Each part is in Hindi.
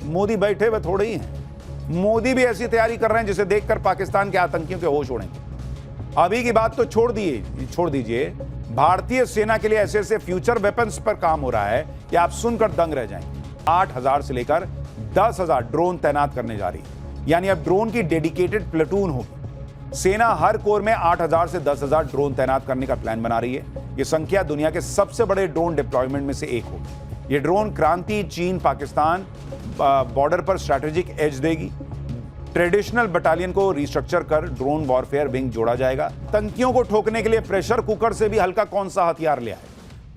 मोदी बैठे हुए थोड़े ही हैं। मोदी भी ऐसी तैयारी कर रहे हैं जिसे देखकर पाकिस्तान के आतंकियों के होश उड़ेंगे। अभी की बात तो छोड़ दीजिए, भारतीय सेना के लिए ऐसे ऐसे फ्यूचर वेपन्स पर काम हो रहा है कि आप सुनकर दंग रह जाएंगे। 8,000 से लेकर 10,000 ड्रोन तैनात करने जा रही है, यानी अब ड्रोन की डेडिकेटेड प्लेटून होगी। सेना हर कोर में 8,000 से 10,000 ड्रोन तैनात करने का प्लान बना रही है। यह संख्या दुनिया के सबसे बड़े ड्रोन डिप्लॉयमेंट में से एक होगी। यह ड्रोन क्रांति चीन पाकिस्तान बॉर्डर पर स्ट्रैटेजिक एज देगी। ट्रेडिशनल बटालियन को रिस्ट्रक्चर कर ड्रोन वॉरफेयर विंग जोड़ा जाएगा। आतंकियों को ठोकने के लिए प्रेशर कुकर से भी हल्का कौन सा हथियार ले आए।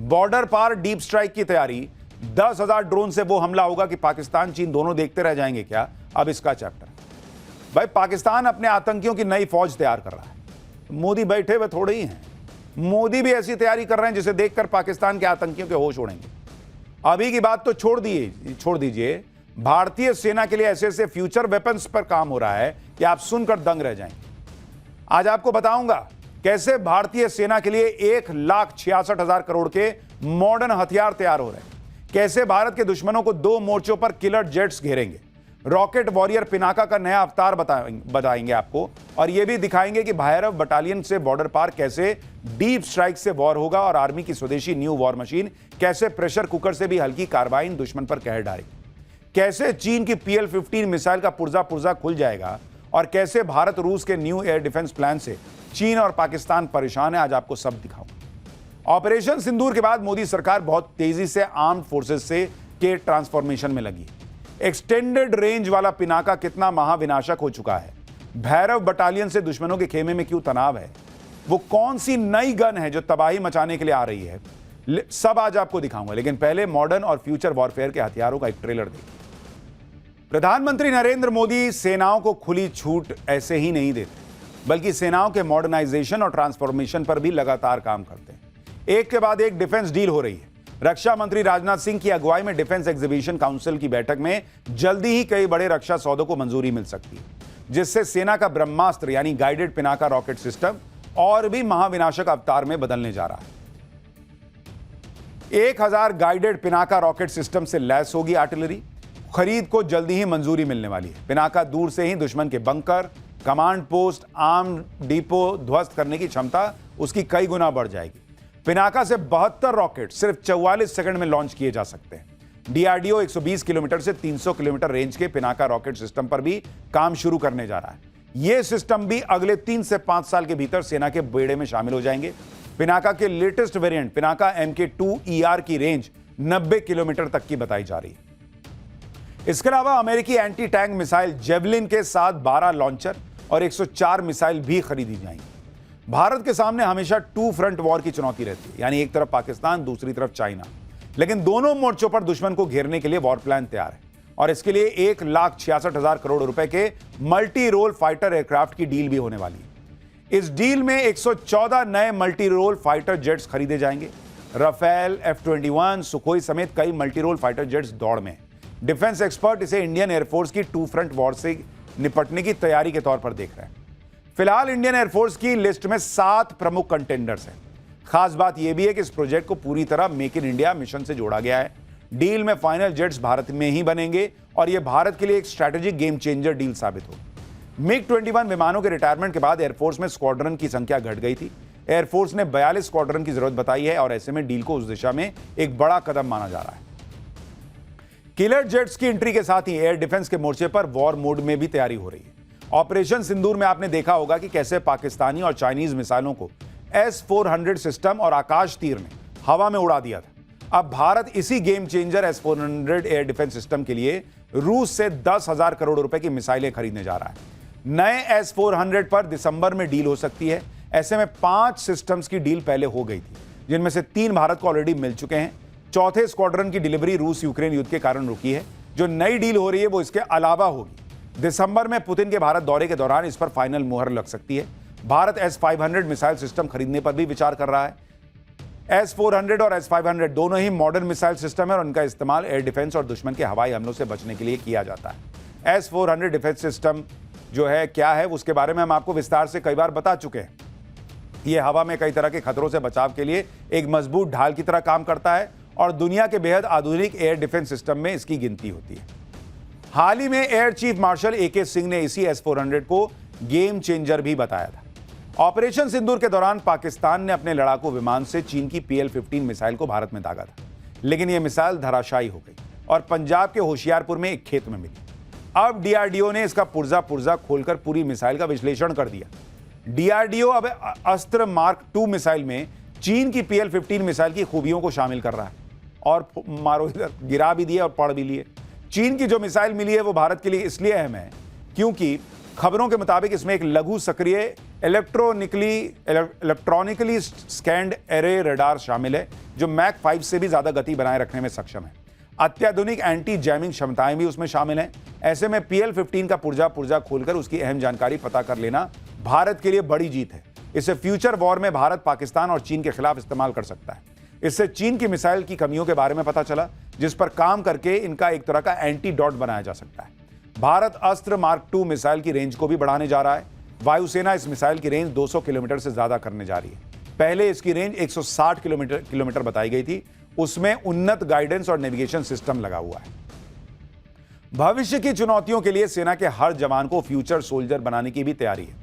बॉर्डर पार डीप स्ट्राइक की तैयारी। 10,000 ड्रोन से वो हमला होगा कि पाकिस्तान चीन दोनों देखते रह जाएंगे क्या? अब इसका चैप्टर। भाई, पाकिस्तान अपने आतंकियों की नई फौज तैयार कर रहा है। मोदी बैठे हुए थोड़े ही हैं। मोदी भी ऐसी तैयारी कर रहे हैं जिसे देखकर पाकिस्तान के आतंकियों के होश उड़ेंगे। अभी की बात तो छोड़ दीजिए, भारतीय सेना के लिए ऐसे ऐसे फ्यूचर वेपन्स पर काम हो रहा है कि आप सुनकर दंग रह जाएंगे। आज आपको बताऊंगा कैसे भारतीय सेना के लिए 1,66,000 करोड़ के मॉडर्न हथियार तैयार हो रहे हैं, कैसे भारत के दुश्मनों को 2 मोर्चों पर किलर जेट्स घेरेंगे। रॉकेट वॉरियर पिनाका का नया अवतार बताएंगे आपको, और यह भी दिखाएंगे कि भैरव बटालियन से बॉर्डर पार कैसे डीप स्ट्राइक से वॉर होगा, और आर्मी की स्वदेशी न्यू वॉर मशीन कैसे प्रेशर कुकर से भी हल्की कार्बाइन दुश्मन पर कहर डालेगी। कैसे चीन की PL-15 मिसाइल का पुर्जा खुल जाएगा, और कैसे भारत रूस के न्यू एयर डिफेंस प्लान से चीन और पाकिस्तान परेशान है। आज आपको सब दिखाऊंगा। ऑपरेशन सिंदूर के बाद मोदी सरकार बहुत तेजी से आर्म्ड फोर्सेस के ट्रांसफॉर्मेशन में लगी। एक्सटेंडेड रेंज वाला पिनाका कितना महाविनाशक हो चुका है। भैरव बटालियन से दुश्मनों के खेमे में क्यों तनाव है, वो कौन सी नई गन है जो तबाही मचाने के लिए आ रही है, सब आज आपको दिखाऊंगा। लेकिन पहले मॉडर्न और फ्यूचर वॉरफेयर के हथियारों का एक ट्रेलर देखिए। प्रधानमंत्री नरेंद्र मोदी सेनाओं को खुली छूट ऐसे ही नहीं देते, बल्कि सेनाओं के मॉडर्नाइजेशन और ट्रांसफॉर्मेशन पर भी लगातार काम करते हैं। एक के बाद एक डिफेंस डील हो रही है। रक्षा मंत्री राजनाथ सिंह की अगुवाई में डिफेंस एग्जीबिशन काउंसिल की बैठक में जल्दी ही कई बड़े रक्षा सौदों को मंजूरी मिल सकती है, जिससे सेना का ब्रह्मास्त्र यानी गाइडेड पिनाका रॉकेट सिस्टम और भी महाविनाशक अवतार में बदलने जा रहा है। 1,000 गाइडेड पिनाका रॉकेट सिस्टम से लैस होगी आर्टिलरी। खरीद को जल्दी ही मंजूरी मिलने वाली है। पिनाका दूर से ही दुश्मन के bunker, command post, arm depot ध्वस्त करने की क्षमता उसकी कई गुना बढ़ जाएगी। पिनाका से 72 रॉकेट सिर्फ 44 सेकंड में लॉन्च किए जा सकते हैं। डीआरडीओ 120 किलोमीटर से 300 किलोमीटर रेंज के पिनाका रॉकेट सिस्टम पर भी काम शुरू करने जा रहा है। यह सिस्टम भी अगले 3 से 5 साल के भीतर सेना के बेड़े में शामिल हो जाएंगे। पिनाका के लेटेस्ट वेरिएंट पिनाका MK2ER की रेंज 90 किलोमीटर तक की बताई जा रही है। इसके अलावा अमेरिकी एंटी टैंक मिसाइल जेवलिन के साथ 12 लॉन्चर और 104 मिसाइल भी खरीदी जाएंगी। भारत के सामने हमेशा 2 फ्रंट वॉर की चुनौती रहती है, यानी एक तरफ पाकिस्तान, दूसरी तरफ चाइना। लेकिन दोनों मोर्चों पर दुश्मन को घेरने के लिए वॉर प्लान तैयार है, और इसके लिए 1,66,000 करोड़ रुपए के मल्टी रोल फाइटर एयरक्राफ्ट की डील भी होने वाली है। इस डील में 114 नए मल्टी रोल फाइटर जेट्स खरीदे जाएंगे। राफेल, F-21, सुखोई समेत कई मल्टी रोल फाइटर जेट्स दौड़ में। डिफेंस एक्सपर्ट इसे इंडियन एयरफोर्स की 2 फ्रंट वॉर से निपटने की तैयारी के तौर पर देख रहे हैं। फिलहाल इंडियन एयरफोर्स की लिस्ट में 7 प्रमुख कंटेंडर्स हैं। खास बात यह भी है कि इस प्रोजेक्ट को पूरी तरह मेक इन इंडिया मिशन से जोड़ा गया है। डील में फाइनल जेट्स भारत में ही बनेंगे, और यह भारत के लिए एक स्ट्रैटेजिक गेम चेंजर डील साबित होगी। MiG-21 विमानों के रिटायरमेंट के बाद एयरफोर्स में स्क्वाड्रन की संख्या घट गई थी। एयरफोर्स ने 42 स्क्वाड्रन की जरूरत बताई है, और ऐसे में डील को उस दिशा में एक बड़ा कदम माना जा रहा है। किलर जेट्स की एंट्री के साथ ही एयर डिफेंस के मोर्चे पर वॉर मोड में भी तैयारी हो रही है। ऑपरेशन सिंदूर में आपने देखा होगा कि कैसे पाकिस्तानी और चाइनीज मिसाइलों को S-400 सिस्टम और आकाश तीर ने हवा में उड़ा दिया था। अब भारत इसी game changer S-400 air defence system के लिए रूस से 10,000 करोड़ रुपए की मिसाइलें खरीदने जा रहा है। नए S-400 पर दिसंबर में डील हो सकती है। ऐसे में 5 सिस्टम्स की डील पहले हो गई थी, जिनमें से 3 भारत को ऑलरेडी मिल चुके हैं। चौथे स्क्वाड्रन की डिलीवरी रूस यूक्रेन युद्ध के कारण रुकी है। जो नई डील हो रही है वो इसके अलावा होगी। दिसंबर में पुतिन के भारत दौरे के दौरान इस पर फाइनल मुहर लग सकती है। भारत S-500 मिसाइल सिस्टम खरीदने पर भी विचार कर रहा है। S-400 और S-500 दोनों ही मॉडर्न मिसाइल सिस्टम है, और उनका इस्तेमाल एयर डिफेंस और दुश्मन के हवाई हमलों से बचने के लिए किया जाता है। S-400 डिफेंस सिस्टम जो है क्या है, उसके बारे में हम आपको विस्तार से कई बार बता चुके हैं। यह हवा में कई तरह के खतरों से बचाव के लिए एक मजबूत ढाल की तरह काम करता है, और दुनिया के बेहद आधुनिक एयर डिफेंस सिस्टम में इसकी गिनती होती है। हाल ही में air chief marshal AK Singh ने इसी S-400 को गेम चेंजर भी बताया था। ऑपरेशन सिंदूर के दौरान पाकिस्तान ने अपने लड़ाकू विमान से चीन की PL-15 मिसाइल को भारत में दागा था, लेकिन यह मिसाइल धराशायी हो गई और पंजाब के होशियारपुर में एक खेत में मिली। अब DRDO ने इसका पुर्जा खोलकर पूरी मिसाइल का विश्लेषण कर दिया। DRDO अब अस्त्र मार्क 2 मिसाइल में चीन की PL-15 मिसाइल की खूबियों को शामिल कर रहा है और मारो इधर गिरा भी दिए और पढ़ भी लिए। चीन की जो मिसाइल मिली है वो भारत के लिए इसलिए अहम है क्योंकि खबरों के मुताबिक इसमें एक लघु सक्रिय इलेक्ट्रॉनिकली स्कैन्ड एरे रडार शामिल है जो मैक 5 से भी ज्यादा गति बनाए रखने में सक्षम है। अत्याधुनिक एंटी जैमिंग क्षमताएं भी उसमें शामिल हैं। ऐसे में PL-15 का पुर्जा खोलकर उसकी अहम जानकारी पता कर लेना भारत के लिए बड़ी जीत है। इसे फ्यूचर वॉर में भारत पाकिस्तान और चीन के खिलाफ इस्तेमाल कर सकता है। इससे चीन की मिसाइल की कमियों के बारे में पता चला, जिस पर काम करके इनका एक तरह का एंटीडोट बनाया जा सकता है। भारत अस्त्र मार्क 2 मिसाइल की रेंज को भी बढ़ाने जा रहा है। वायुसेना इस मिसाइल की रेंज 200 किलोमीटर से ज्यादा करने जा रही है। पहले इसकी रेंज 160 किलोमीटर बताई गई थी। उसमें उन्नत गाइडेंस और नेविगेशन सिस्टम लगा हुआ है। भविष्य की चुनौतियों के लिए सेना के हर जवान को फ्यूचर सोल्जर बनाने की भी तैयारी है।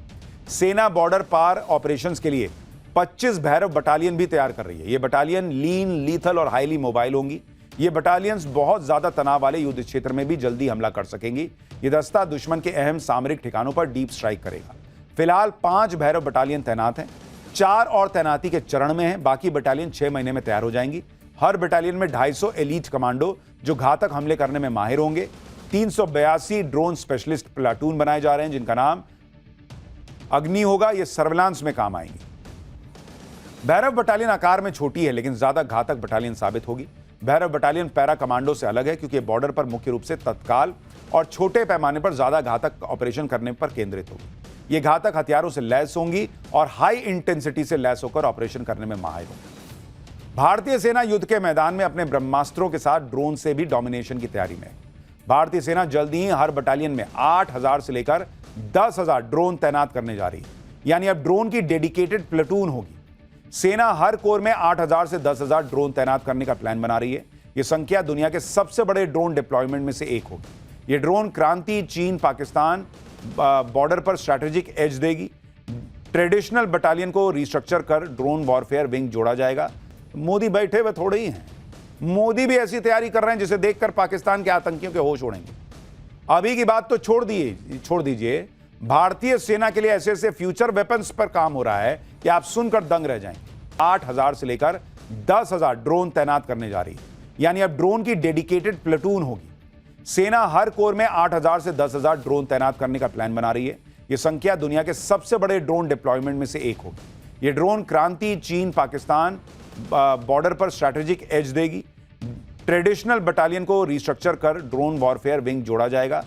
सेना बॉर्डर पार ऑपरेशंस के लिए 25 भैरव बटालियन भी तैयार कर रही है। ये बटालियन लीन, लीथल और हाईली मोबाइल होंगी। ये बटालियंस बहुत ज्यादा तनाव वाले युद्ध क्षेत्र में भी जल्दी हमला कर सकेंगी। ये दस्ता दुश्मन के अहम सामरिक ठिकानों पर डीप स्ट्राइक करेगा। फिलहाल 5 भैरव बटालियन तैनात हैं, 4 और तैनाती के चरण में हैं। बाकी बटालियन 6 महीने में तैयार हो जाएंगी। हर बटालियन में 250 एलीट कमांडो जो घातक हमले करने में माहिर होंगे। 382 ड्रोन स्पेशलिस्ट प्लाटून बनाए जा रहे हैं जिनका नाम अग्नि होगा। ये सर्विलांस में काम आएंगी। भैरव बटालियन आकार में छोटी है लेकिन ज्यादा घातक बटालियन साबित होगी। भैरव बटालियन पैरा कमांडो से अलग है क्योंकि बॉर्डर पर मुख्य रूप से तत्काल और छोटे पैमाने पर ज्यादा घातक ऑपरेशन करने पर केंद्रित होगी। ये घातक हथियारों से लैस होंगी और हाई इंटेंसिटी से लैस होकर ऑपरेशन करने में माहिर होंगी। भारतीय सेना युद्ध के मैदान में अपने ब्रह्मास्त्रों के साथ ड्रोन से भी डोमिनेशन की तैयारी में है। भारतीय सेना जल्द ही हर बटालियन में 8000 से लेकर 10,000 ड्रोन तैनात करने जा रही है, यानी अब ड्रोन की डेडिकेटेड प्लेटून होगी। सेना हर कोर में 8000 से 10,000 ड्रोन तैनात करने का प्लान बना रही है। यह संख्या दुनिया के सबसे बड़े ड्रोन डिप्लॉयमेंट में से एक होगी। यह ड्रोन क्रांति चीन पाकिस्तान बॉर्डर पर स्ट्रैटेजिक एज देगी। ट्रेडिशनल बटालियन को रिस्ट्रक्चर कर ड्रोन वॉरफेयर विंग जोड़ा जाएगा। मोदी बैठे हुए थोड़े ही हैं, मोदी भी ऐसी तैयारी कर रहे हैं जिसे देखकर पाकिस्तान के आतंकियों के होश उड़ेंगे। अभी की बात तो छोड़ दीजिए, भारतीय सेना के लिए ऐसे ऐसे फ्यूचर वेपन्स पर काम हो रहा है कि आप सुनकर दंग रह जाएंगे। 8000 से लेकर 10,000 ड्रोन तैनात करने जा रही है, यानी अब ड्रोन की डेडिकेटेड प्लेटून होगी। सेना हर कोर में 8000 से 10,000 ड्रोन तैनात करने का प्लान बना रही है। यह संख्या दुनिया के सबसे बड़े ड्रोन डिप्लॉयमेंट में से एक होगी। यह ड्रोन क्रांति चीन पाकिस्तान बॉर्डर पर स्ट्रैटेजिक एज देगी। ट्रेडिशनल बटालियन को रिस्ट्रक्चर कर ड्रोन वॉरफेयर विंग जोड़ा जाएगा।